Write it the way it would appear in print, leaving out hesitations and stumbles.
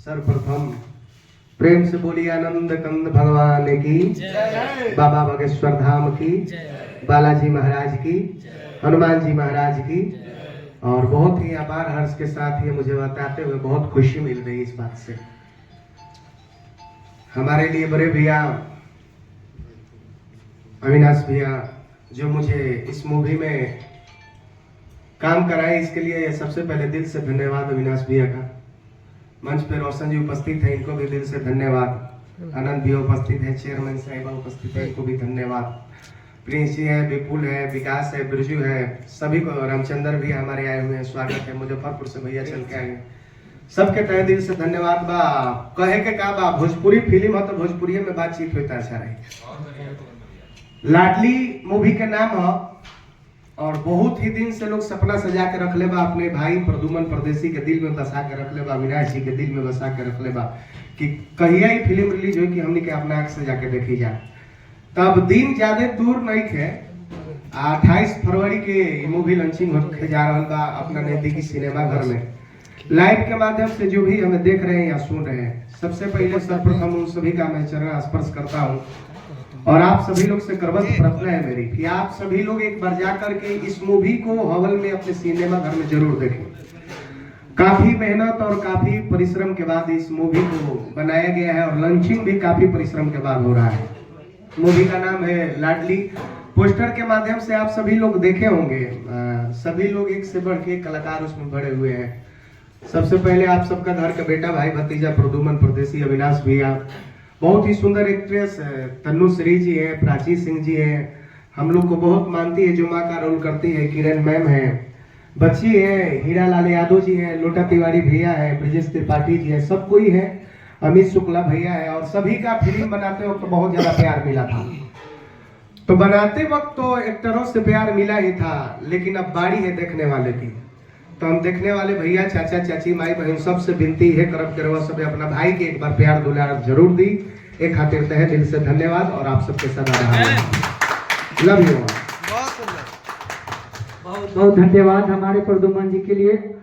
सर्वप्रथम प्रेम से बोलिए आनंद कंद भगवान की, बाबा बागेश्वर धाम की, बालाजी महाराज की, हनुमान जी महाराज की। और बहुत ही अपार हर्ष के साथ ये मुझे बताते हुए बहुत खुशी मिल रही इस बात से। हमारे लिए बड़े भैया अविनाश भैया जो मुझे इस मूवी में काम कराए, इसके लिए सबसे पहले दिल से धन्यवाद अविनाश भैया का। मंच पे रोशन जी उपस्थित है, इनको भी दिल से धन्यवाद। आनंद भी उपस्थित है, चेयरमैन साहिबा उपस्थित है, इनको भी धन्यवाद। प्रिंस जी है, विपुल है, विकास है, बिरजू है, सभी को, रामचंद्र भी हमारे आए हुए हैं, स्वागत है। मुजफ्फरपुर से भैया चल के आए हैं, सबके तहे दिल से धन्यवाद बा। कहे के का बा, भोजपुरी फिल्म हो तो भोजपुरी में बातचीत होता अच्छा रही। लाडली मूवी के नाम है और बहुत ही दिन से लोग सपना सजा के रख ले बा, अपने भाई प्रदुमन परदेसी के दिल में बसा के रख ले बा, अविनाश जी के दिल में बसा के रख ले बा कि कहिया ही फिल्म रिलीज हो कि हमने के अपना आंख से जाके देखी जाए। तब दिन ज्यादा दूर नहीं थे, 28 फरवरी के मूवी लॉन्चिंग होके जा रहा बा अपना नजदीकी सिनेमा घर में। लाइव के माध्यम से जो भी हमें देख रहे हैं या सुन रहे हैं, सबसे पहले सर्वप्रथम उन सभी का मैं चरण स्पर्श करता हूँ और आप सभी लोग से करबद्ध प्रार्थना है मेरी कि आप सभी लोग एक बार जाकर के इस मूवी को हॉल में अपने सिनेमा घर में जरूर देखें। काफी मेहनत और काफी परिश्रम के बाद इस मूवी को बनाया गया है और लॉन्चिंग भी काफी परिश्रम के बाद हो रहा है। मूवी का नाम है लाडली। पोस्टर के माध्यम से आप सभी लोग देखे होंगे, सभी लोग एक से बढ़ के कलाकार उसमें भरे हुए हैं। सबसे पहले आप सबका घर का बेटा भाई भतीजा प्रदुमन परदेसी अविनाश भैया, बहुत ही सुंदर एक्ट्रेस तन्नू श्री जी है, प्राची सिंह जी है, हम लोग को बहुत मानती है, जो माँ का रोल करती है किरण मैम है, बच्ची है, हीरा लाल यादव जी है, लोटा तिवारी भैया है, ब्रजेश त्रिपाठी जी है, सब कोई है, अमित शुक्ला भैया है। और सभी का फिल्म बनाते वक्त तो बहुत ज्यादा प्यार मिला था। तो बनाते वक्त तो एक्टरों से प्यार मिला ही था, लेकिन अब बारी है देखने वाले की। तो हम देखने वाले भैया, चाचा चाची, माई बहन सबसे विनती है करब करवा सब अपना भाई के एक बार प्यार दुलार जरूर दी। एक खातिर तहे दिल से धन्यवाद और आप सबके सदा लव यू। बहुत बहुत धन्यवाद हमारे प्रदुमन जी के लिए।